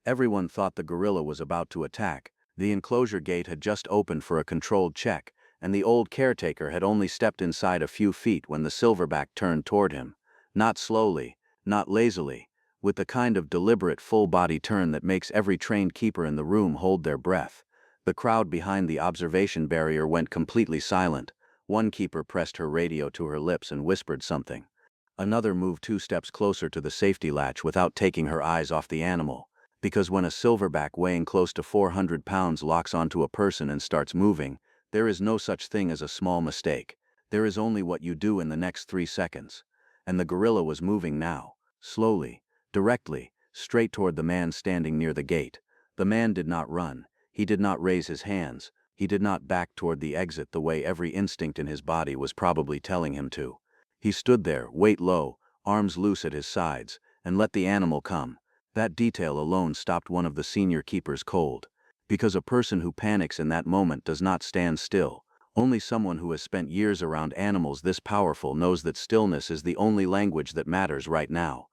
Everyone thought the gorilla was about to attack. The enclosure gate had just opened for a controlled check, and the old caretaker had only stepped inside a few feet when the silverback turned toward him. Not slowly, not lazily, with the kind of deliberate full-body turn that makes every trained keeper in the room hold their breath. The crowd behind the observation barrier went completely silent. One keeper pressed her radio to her lips and whispered something. Another moved 2 steps closer to the safety latch without taking her eyes off the animal. Because when a silverback weighing close to 400 pounds locks onto a person and starts moving, there is no such thing as a small mistake. There is only what you do in the next 3 seconds. And the gorilla was moving now, slowly, directly, straight toward the man standing near the gate. The man did not run. He did not raise his hands. He did not back toward the exit the way every instinct in his body was probably telling him to. He stood there, weight low, arms loose at his sides, and let the animal come. That detail alone stopped one of the senior keepers cold. Because a person who panics in that moment does not stand still. Only someone who has spent years around animals this powerful knows that stillness is the only language that matters right now.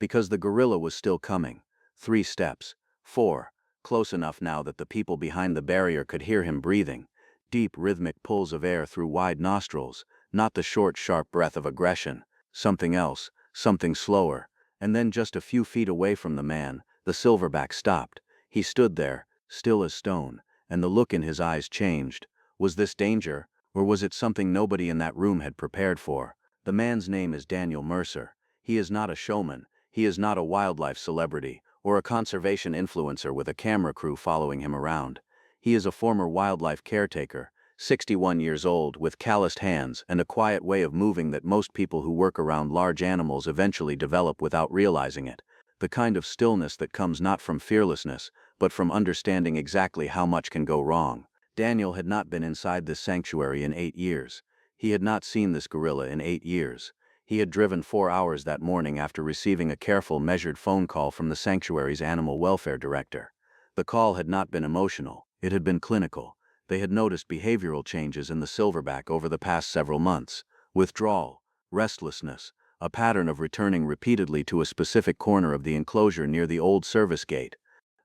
Because the gorilla was still coming. 3 steps. 4. Close enough now that the people behind the barrier could hear him breathing. Deep, rhythmic pulls of air through wide nostrils, not the short, sharp breath of aggression. Something else, something slower. And then just a few feet away from the man, the silverback stopped. He stood there, still as stone, and the look in his eyes changed. Was this danger, or was it something nobody in that room had prepared for? The man's name is Daniel Mercer. He is not a showman. He is not a wildlife celebrity, or a conservation influencer with a camera crew following him around. He is a former wildlife caretaker, 61 years old, with calloused hands and a quiet way of moving that most people who work around large animals eventually develop without realizing it. The kind of stillness that comes not from fearlessness, but from understanding exactly how much can go wrong. Daniel had not been inside this sanctuary in 8 years. He had not seen this gorilla in 8 years. He had driven 4 hours that morning after receiving a careful, measured phone call from the sanctuary's animal welfare director. The call had not been emotional, it had been clinical. They had noticed behavioral changes in the silverback over the past several months. Withdrawal, restlessness, a pattern of returning repeatedly to a specific corner of the enclosure near the old service gate,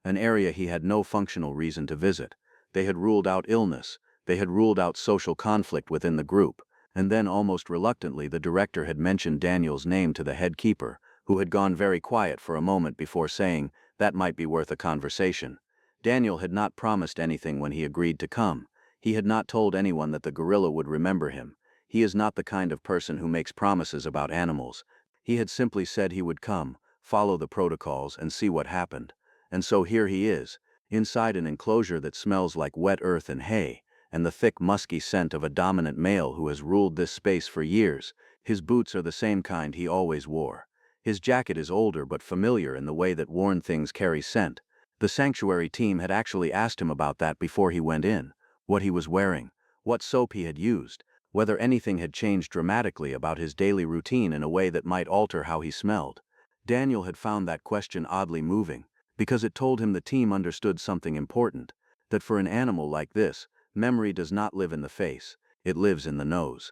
an area he had no functional reason to visit. They had ruled out illness, they had ruled out social conflict within the group, and then almost reluctantly the director had mentioned Daniel's name to the head keeper, who had gone very quiet for a moment before saying, "That might be worth a conversation." Daniel had not promised anything when he agreed to come. He had not told anyone that the gorilla would remember him. He is not the kind of person who makes promises about animals. He had simply said he would come, follow the protocols, and see what happened. And so here he is, inside an enclosure that smells like wet earth and hay, and the thick musky scent of a dominant male who has ruled this space for years. His boots are the same kind he always wore. His jacket is older but familiar in the way that worn things carry scent. The sanctuary team had actually asked him about that before he went in, what he was wearing, what soap he had used, whether anything had changed dramatically about his daily routine in a way that might alter how he smelled. Daniel had found that question oddly moving, because it told him the team understood something important, that for an animal like this, memory does not live in the face, it lives in the nose.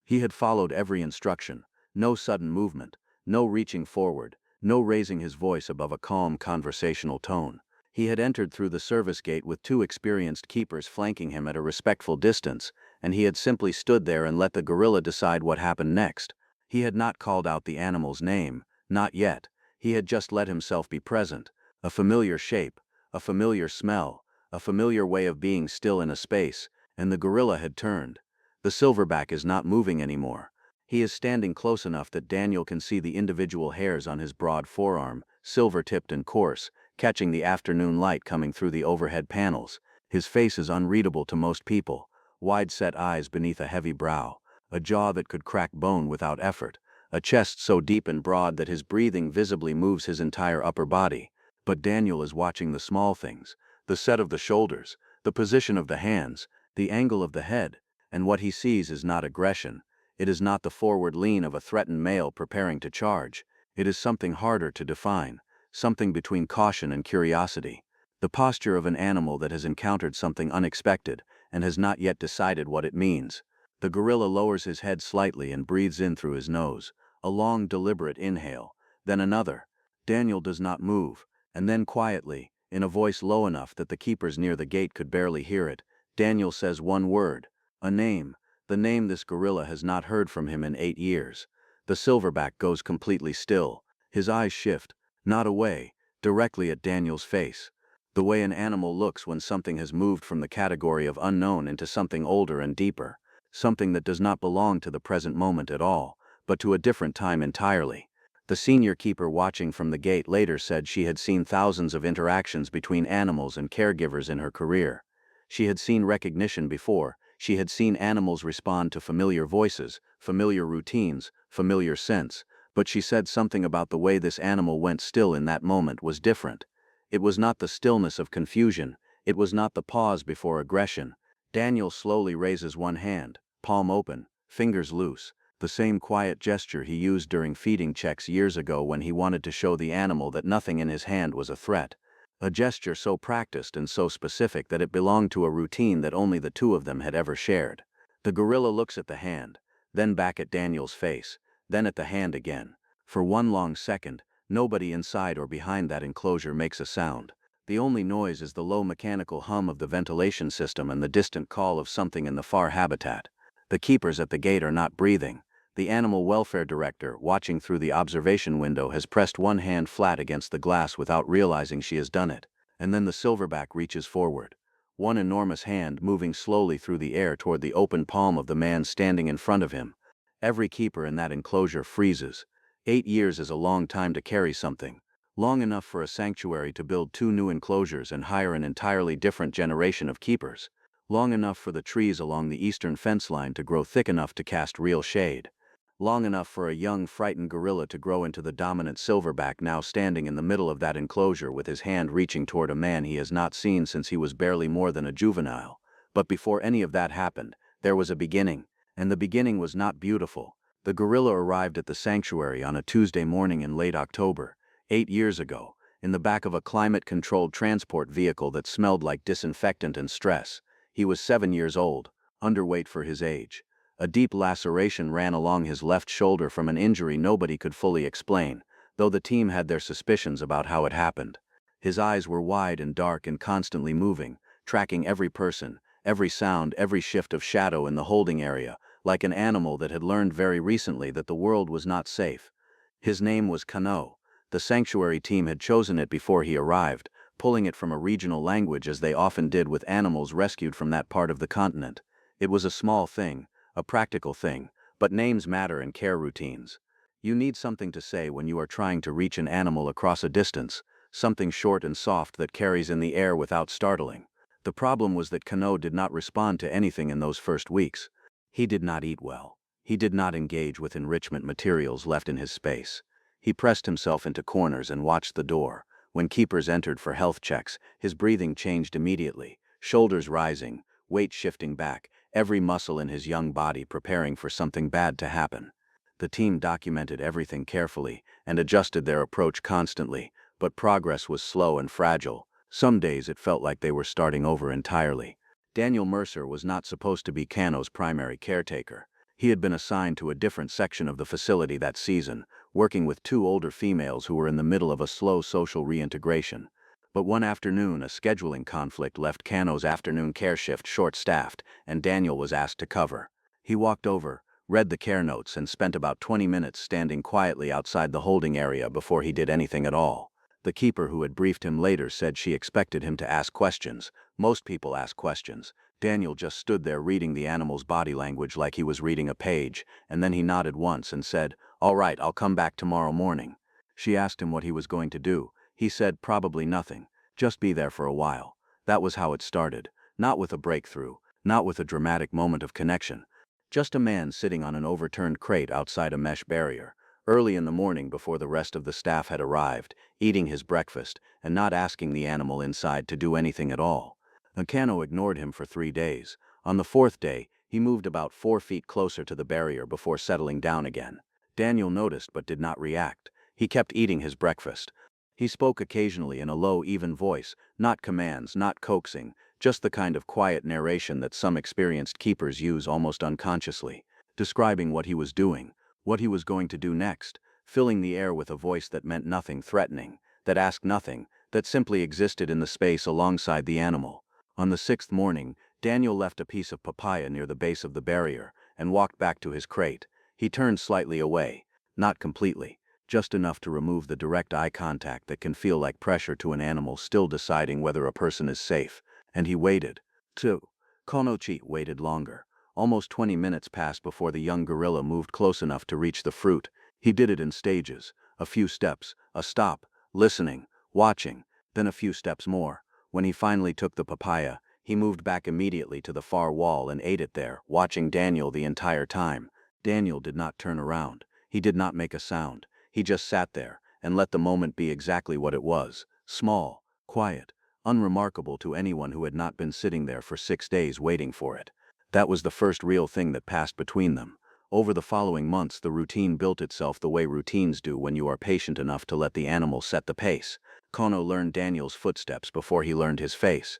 He had followed every instruction, no sudden movement, no reaching forward, no raising his voice above a calm conversational tone. He had entered through the service gate with 2 experienced keepers flanking him at a respectful distance, and he had simply stood there and let the gorilla decide what happened next. He had not called out the animal's name, not yet. He had just let himself be present. A familiar shape, a familiar smell, a familiar way of being still in a space, and the gorilla had turned. The silverback is not moving anymore. He is standing close enough that Daniel can see the individual hairs on his broad forearm, silver-tipped and coarse, catching the afternoon light coming through the overhead panels. His face is unreadable to most people, wide-set eyes beneath a heavy brow, a jaw that could crack bone without effort, a chest so deep and broad that his breathing visibly moves his entire upper body. But Daniel is watching the small things, the set of the shoulders, the position of the hands, the angle of the head, and what he sees is not aggression. It is not the forward lean of a threatened male preparing to charge. It is something harder to define, something between caution and curiosity. The posture of an animal that has encountered something unexpected and has not yet decided what it means. The gorilla lowers his head slightly and breathes in through his nose, a long, deliberate inhale, then another. Daniel does not move. And then quietly, in a voice low enough that the keepers near the gate could barely hear it, Daniel says one word, a name, the name this gorilla has not heard from him in 8 years. The silverback goes completely still. His eyes shift, not away, directly at Daniel's face. The way an animal looks when something has moved from the category of unknown into something older and deeper, something that does not belong to the present moment at all, but to a different time entirely. The senior keeper watching from the gate later said she had seen thousands of interactions between animals and caregivers in her career. She had seen recognition before. She had seen animals respond to familiar voices, familiar routines, familiar scents, but she said something about the way this animal went still in that moment was different. It was not the stillness of confusion. It was not the pause before aggression. Daniel slowly raises one hand, palm open, fingers loose, the same quiet gesture he used during feeding checks years ago when he wanted to show the animal that nothing in his hand was a threat. A gesture so practiced and so specific that it belonged to a routine that only the two of them had ever shared. The gorilla looks at the hand, then back at Daniel's face, then at the hand again. For one long second, nobody inside or behind that enclosure makes a sound. The only noise is the low mechanical hum of the ventilation system and the distant call of something in the far habitat. The keepers at the gate are not breathing. The animal welfare director, watching through the observation window, has pressed one hand flat against the glass without realizing she has done it, and then the silverback reaches forward. One enormous hand moving slowly through the air toward the open palm of the man standing in front of him. Every keeper in that enclosure freezes. 8 years is a long time to carry something. Long enough for a sanctuary to build 2 new enclosures and hire an entirely different generation of keepers. Long enough for the trees along the eastern fence line to grow thick enough to cast real shade. Long enough for a young, frightened gorilla to grow into the dominant silverback now standing in the middle of that enclosure with his hand reaching toward a man he has not seen since he was barely more than a juvenile. But before any of that happened, there was a beginning, and the beginning was not beautiful. The gorilla arrived at the sanctuary on a Tuesday morning in late October, 8 years ago, in the back of a climate-controlled transport vehicle that smelled like disinfectant and stress. He was 7 years old, underweight for his age. A deep laceration ran along his left shoulder from an injury nobody could fully explain, though the team had their suspicions about how it happened. His eyes were wide and dark and constantly moving, tracking every person, every sound, every shift of shadow in the holding area, like an animal that had learned very recently that the world was not safe. His name was Kano. The sanctuary team had chosen it before he arrived, pulling it from a regional language as they often did with animals rescued from that part of the continent. It was a small thing, a practical thing, but names matter in care routines. You need something to say when you are trying to reach an animal across a distance, something short and soft that carries in the air without startling. The problem was that Kano did not respond to anything in those first weeks. He did not eat well. He did not engage with enrichment materials left in his space. He pressed himself into corners and watched the door. When keepers entered for health checks, his breathing changed immediately, shoulders rising, weight shifting back, every muscle in his young body preparing for something bad to happen. The team documented everything carefully and adjusted their approach constantly, but progress was slow and fragile. Some days it felt like they were starting over entirely. Daniel Mercer was not supposed to be Kano's primary caretaker. He had been assigned to a different section of the facility that season, working with 2 older females who were in the middle of a slow social reintegration. But one afternoon, a scheduling conflict left Kano's afternoon care shift short-staffed, and Daniel was asked to cover. He walked over, read the care notes, and spent about 20 minutes standing quietly outside the holding area before he did anything at all. The keeper who had briefed him later said she expected him to ask questions. Most people ask questions. Daniel just stood there reading the animal's body language like he was reading a page, and then he nodded once and said, "All right, I'll come back tomorrow morning." She asked him what he was going to do. He said probably nothing, just be there for a while. That was how it started, not with a breakthrough, not with a dramatic moment of connection. Just a man sitting on an overturned crate outside a mesh barrier, early in the morning before the rest of the staff had arrived, eating his breakfast and not asking the animal inside to do anything at all. Kano ignored him for 3 days. On the 4th day, he moved about 4 feet closer to the barrier before settling down again. Daniel noticed but did not react. He kept eating his breakfast. He spoke occasionally in a low, even voice, not commands, not coaxing, just the kind of quiet narration that some experienced keepers use almost unconsciously, describing what he was doing, what he was going to do next, filling the air with a voice that meant nothing threatening, that asked nothing, that simply existed in the space alongside the animal. On the sixth morning, Daniel left a piece of papaya near the base of the barrier and walked back to his crate. He turned slightly away, not completely, just enough to remove the direct eye contact that can feel like pressure to an animal still deciding whether a person is safe, and he waited. 2. Konochi waited longer. Almost 20 minutes passed before the young gorilla moved close enough to reach the fruit. He did it in stages, a few steps, a stop, listening, watching, then a few steps more. When he finally took the papaya, he moved back immediately to the far wall and ate it there, watching Daniel the entire time. Daniel did not turn around. He did not make a sound. He just sat there and let the moment be exactly what it was: small, quiet, unremarkable to anyone who had not been sitting there for 6 days waiting for it. That was the first real thing that passed between them. Over the following months, the routine built itself the way routines do when you are patient enough to let the animal set the pace. Kono learned Daniel's footsteps before he learned his face.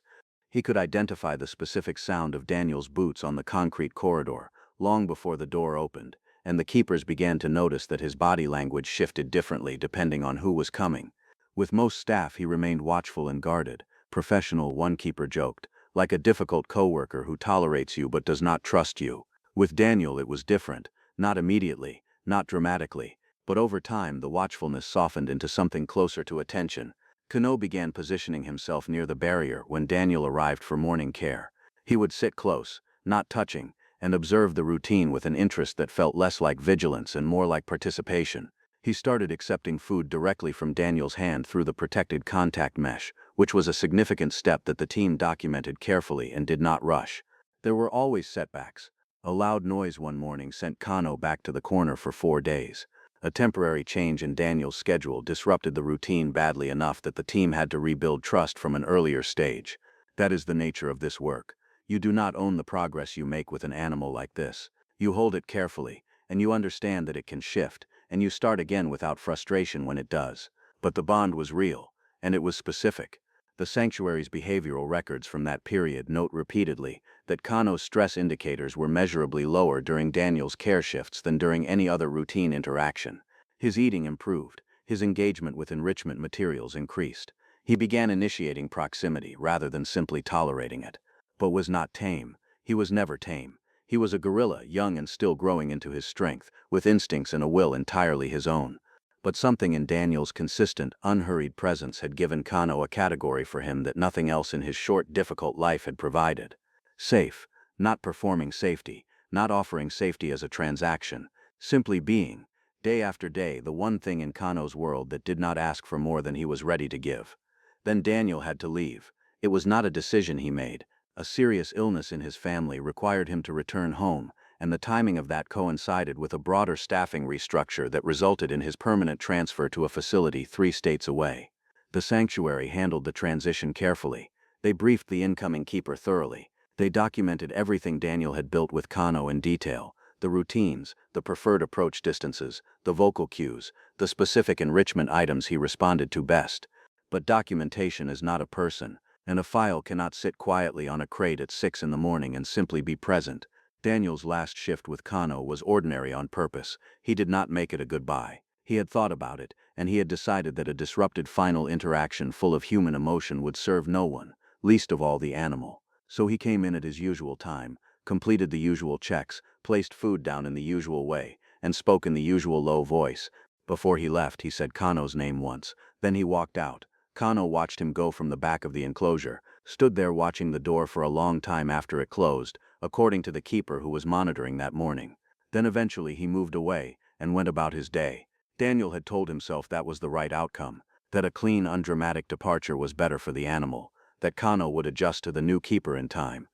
He could identify the specific sound of Daniel's boots on the concrete corridor long before the door opened, and the keepers began to notice that his body language shifted differently depending on who was coming. With most staff, he remained watchful and guarded. Professional, one keeper joked, like a difficult coworker who tolerates you but does not trust you. With Daniel, it was different, not immediately, not dramatically, but over time the watchfulness softened into something closer to attention. Kano began positioning himself near the barrier when Daniel arrived for morning care. He would sit close, not touching, and observe the routine with an interest that felt less like vigilance and more like participation. He started accepting food directly from Daniel's hand through the protected contact mesh, which was a significant step that the team documented carefully and did not rush. There were always setbacks. A loud noise one morning sent Kano back to the corner for 4 days. A temporary change in Daniel's schedule disrupted the routine badly enough that the team had to rebuild trust from an earlier stage. That is the nature of this work. You do not own the progress you make with an animal like this. You hold it carefully, and you understand that it can shift, and you start again without frustration when it does. But the bond was real, and it was specific. The sanctuary's behavioral records from that period note repeatedly that Kano's stress indicators were measurably lower during Daniel's care shifts than during any other routine interaction. His eating improved, his engagement with enrichment materials increased. He began initiating proximity rather than simply tolerating it. But was not tame. He was never tame. He was a gorilla, young and still growing into his strength, with instincts and a will entirely his own. But something in Daniel's consistent, unhurried presence had given Kano a category for him that nothing else in his short, difficult life had provided. Safe, not performing safety, not offering safety as a transaction, simply being, day after day, the one thing in Kano's world that did not ask for more than he was ready to give. Then Daniel had to leave. It was not a decision he made. A serious illness in his family required him to return home, and the timing of that coincided with a broader staffing restructure that resulted in his permanent transfer to a facility 3 states away. The sanctuary handled the transition carefully. They briefed the incoming keeper thoroughly. They documented everything Daniel had built with Kano in detail: the routines, the preferred approach distances, the vocal cues, the specific enrichment items he responded to best. But documentation is not a person, and a file cannot sit quietly on a crate at 6 in the morning and simply be present. Daniel's last shift with Kano was ordinary on purpose. He did not make it a goodbye. He had thought about it, and he had decided that a disrupted final interaction full of human emotion would serve no one, least of all the animal. So he came in at his usual time, completed the usual checks, placed food down in the usual way, and spoke in the usual low voice. Before he left, he said Kano's name once. Then he walked out. Kano watched him go from the back of the enclosure, stood there watching the door for a long time after it closed, according to the keeper who was monitoring that morning. Then eventually he moved away and went about his day. Daniel had told himself that was the right outcome, that a clean, undramatic departure was better for the animal, that Kano would adjust to the new keeper in time,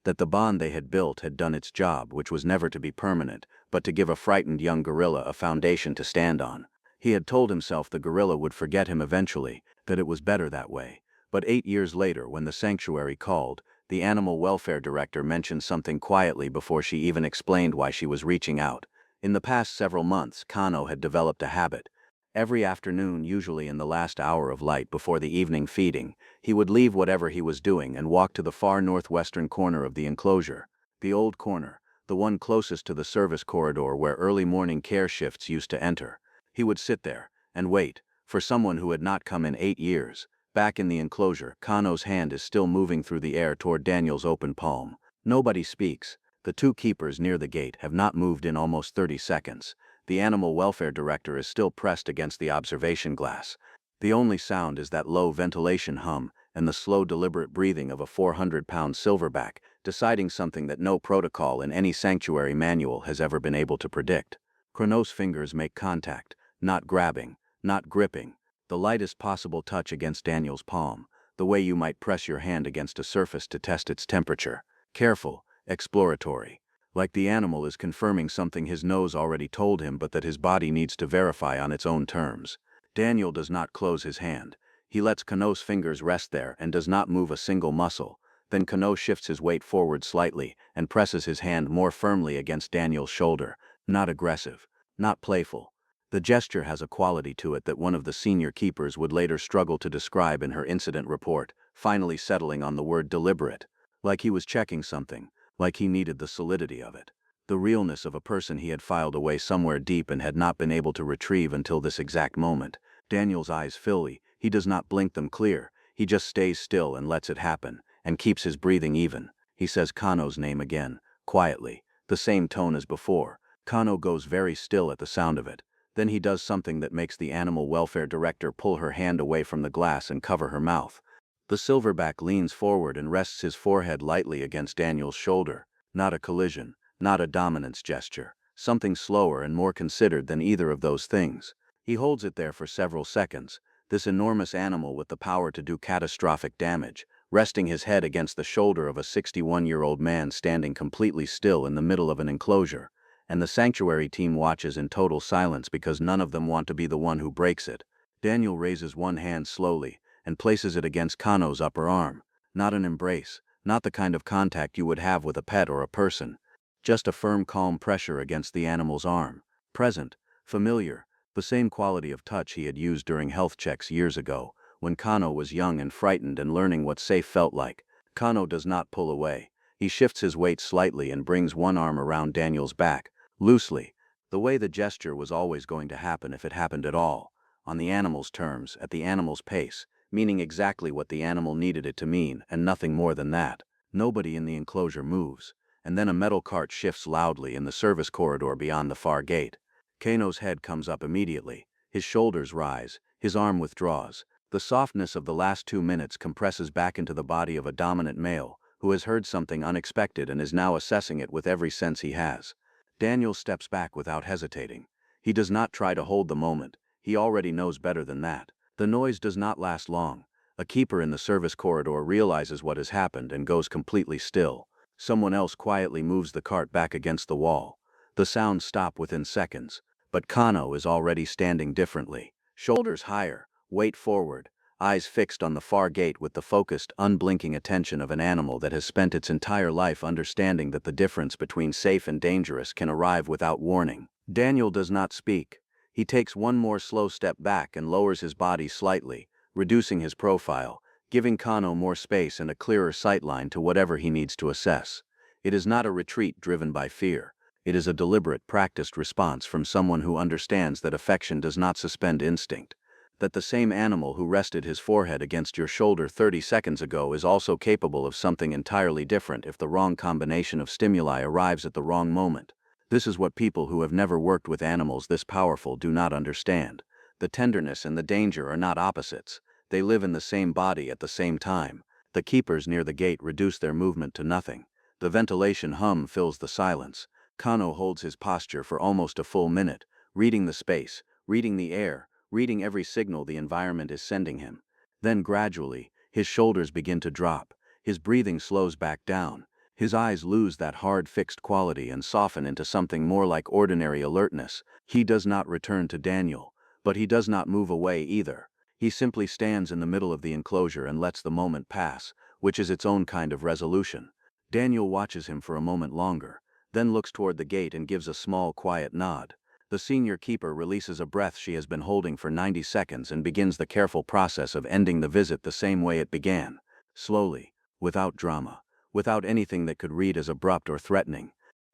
that the bond they had built had done its job, which was never to be permanent, but to give a frightened young gorilla a foundation to stand on. He had told himself the gorilla would forget him eventually, that it was better that way. But 8 years later, when the sanctuary called, the animal welfare director mentioned something quietly before she even explained why she was reaching out. In the past several months, Kano had developed a habit. Every afternoon, usually in the last hour of light before the evening feeding, he would leave whatever he was doing and walk to the far northwestern corner of the enclosure, the old corner, the one closest to the service corridor where early morning care shifts used to enter. He would sit there and wait for someone who had not come in 8 years. Back in the enclosure, Kano's hand is still moving through the air toward Daniel's open palm. Nobody speaks. The two keepers near the gate have not moved in almost 30 seconds. The animal welfare director is still pressed against the observation glass. The only sound is that low ventilation hum and the slow deliberate breathing of a 400-pound silverback, deciding something that no protocol in any sanctuary manual has ever been able to predict. Kronos' fingers make contact, not grabbing, not gripping. The lightest possible touch against Daniel's palm, the way you might press your hand against a surface to test its temperature. Careful, exploratory. Like the animal is confirming something his nose already told him but that his body needs to verify on its own terms. Daniel does not close his hand. He lets Kano's fingers rest there and does not move a single muscle. Then Kano shifts his weight forward slightly and presses his hand more firmly against Daniel's shoulder. Not aggressive, not playful. The gesture has a quality to it that one of the senior keepers would later struggle to describe in her incident report, finally settling on the word deliberate. Like he was checking something, like he needed the solidity of it. The realness of a person he had filed away somewhere deep and had not been able to retrieve until this exact moment. Daniel's eyes fill. He does not blink them clear. He just stays still and lets it happen, and keeps his breathing even. He says Kano's name again, quietly, the same tone as before. Kano goes very still at the sound of it. Then he does something that makes the animal welfare director pull her hand away from the glass and cover her mouth. The silverback leans forward and rests his forehead lightly against Daniel's shoulder. Not a collision, not a dominance gesture. Something slower and more considered than either of those things. He holds it there for several seconds, this enormous animal with the power to do catastrophic damage, resting his head against the shoulder of a 61-year-old man standing completely still in the middle of an enclosure. And the sanctuary team watches in total silence because none of them want to be the one who breaks it. Daniel raises one hand slowly and places it against Kano's upper arm. Not an embrace, not the kind of contact you would have with a pet or a person. Just a firm, calm pressure against the animal's arm. Present, familiar, the same quality of touch he had used during health checks years ago, when Kano was young and frightened and learning what safe felt like. Kano does not pull away. He shifts his weight slightly and brings one arm around Daniel's back, loosely, the way the gesture was always going to happen if it happened at all, on the animal's terms, at the animal's pace, meaning exactly what the animal needed it to mean, and nothing more than that. Nobody in the enclosure moves, and then a metal cart shifts loudly in the service corridor beyond the far gate. Kano's head comes up immediately, his shoulders rise, his arm withdraws. The softness of the last 2 minutes compresses back into the body of a dominant male, who has heard something unexpected and is now assessing it with every sense he has. Daniel steps back without hesitating. He does not try to hold the moment. He already knows better than that. The noise does not last long. A keeper in the service corridor realizes what has happened and goes completely still. Someone else quietly moves the cart back against the wall. The sounds stop within seconds, but Kano is already standing differently. Shoulders higher, weight forward, eyes fixed on the far gate with the focused, unblinking attention of an animal that has spent its entire life understanding that the difference between safe and dangerous can arrive without warning. Daniel does not speak. He takes one more slow step back and lowers his body slightly, reducing his profile, giving Kano more space and a clearer sightline to whatever he needs to assess. It is not a retreat driven by fear. It is a deliberate, practiced response from someone who understands that affection does not suspend instinct. That the same animal who rested his forehead against your shoulder 30 seconds ago is also capable of something entirely different if the wrong combination of stimuli arrives at the wrong moment. This is what people who have never worked with animals this powerful do not understand. The tenderness and the danger are not opposites. They live in the same body at the same time. The keepers near the gate reduce their movement to nothing. The ventilation hum fills the silence. Kano holds his posture for almost a full minute, reading the space, reading the air, reading every signal the environment is sending him. Then gradually, his shoulders begin to drop, his breathing slows back down, his eyes lose that hard fixed quality and soften into something more like ordinary alertness. He does not return to Daniel, but he does not move away either. He simply stands in the middle of the enclosure and lets the moment pass, which is its own kind of resolution. Daniel watches him for a moment longer, then looks toward the gate and gives a small, quiet nod. The senior keeper releases a breath she has been holding for 90 seconds and begins the careful process of ending the visit the same way it began. Slowly, without drama, without anything that could read as abrupt or threatening.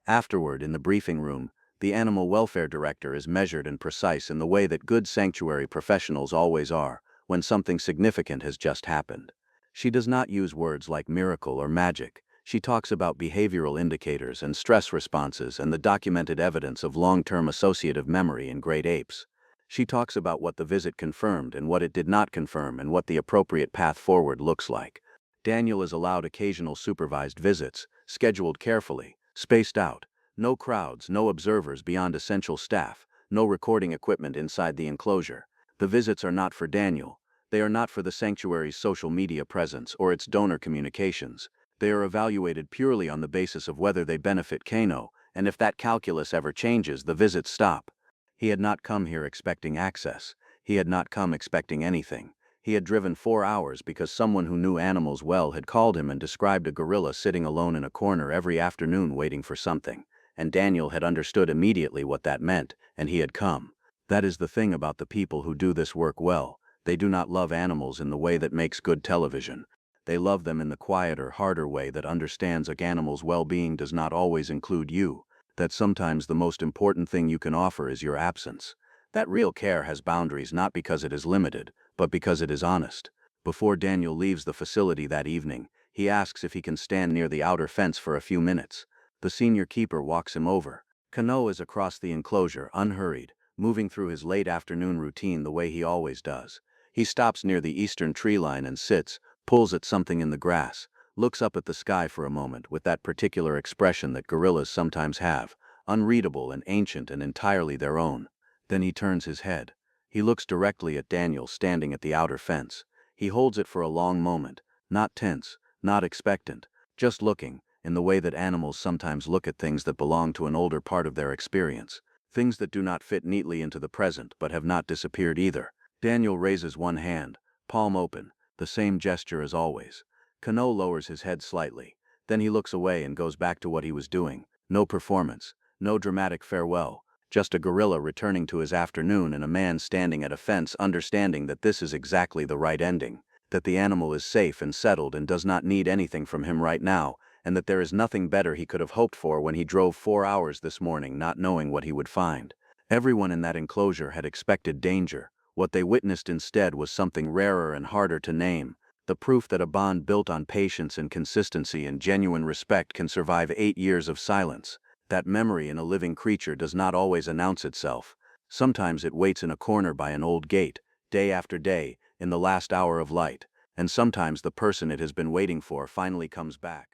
Afterward, in the briefing room, the animal welfare director is measured and precise in the way that good sanctuary professionals always are, when something significant has just happened. She does not use words like miracle or magic. She talks about behavioral indicators and stress responses and the documented evidence of long-term associative memory in great apes. She talks about what the visit confirmed and what it did not confirm and what the appropriate path forward looks like. Daniel is allowed occasional supervised visits, scheduled carefully, spaced out. No crowds, no observers beyond essential staff, no recording equipment inside the enclosure. The visits are not for Daniel. They are not for the sanctuary's social media presence or its donor communications. They are evaluated purely on the basis of whether they benefit Kano, and if that calculus ever changes, the visits stop. He had not come here expecting access. He had not come expecting anything. He had driven 4 hours because someone who knew animals well had called him and described a gorilla sitting alone in a corner every afternoon waiting for something. And Daniel had understood immediately what that meant, and he had come. That is the thing about the people who do this work well. They do not love animals in the way that makes good television. They love them in the quieter, harder way that understands an animal's well-being does not always include you, that sometimes the most important thing you can offer is your absence. That real care has boundaries not because it is limited, but because it is honest. Before Daniel leaves the facility that evening, he asks if he can stand near the outer fence for a few minutes. The senior keeper walks him over. Kano is across the enclosure, unhurried, moving through his late afternoon routine the way he always does. He stops near the eastern tree line and sits, pulls at something in the grass, looks up at the sky for a moment with that particular expression that gorillas sometimes have, unreadable and ancient and entirely their own. Then he turns his head. He looks directly at Daniel standing at the outer fence. He holds it for a long moment, not tense, not expectant, just looking, in the way that animals sometimes look at things that belong to an older part of their experience, things that do not fit neatly into the present but have not disappeared either. Daniel raises one hand, palm open, the same gesture as always. Kano lowers his head slightly. Then he looks away and goes back to what he was doing. No performance, no dramatic farewell, just a gorilla returning to his afternoon and a man standing at a fence understanding that this is exactly the right ending, that the animal is safe and settled and does not need anything from him right now, and that there is nothing better he could have hoped for when he drove 4 hours this morning not knowing what he would find. Everyone in that enclosure had expected danger. What they witnessed instead was something rarer and harder to name, the proof that a bond built on patience and consistency and genuine respect can survive 8 years of silence. That memory in a living creature does not always announce itself. Sometimes it waits in a corner by an old gate, day after day, in the last hour of light, and sometimes the person it has been waiting for finally comes back.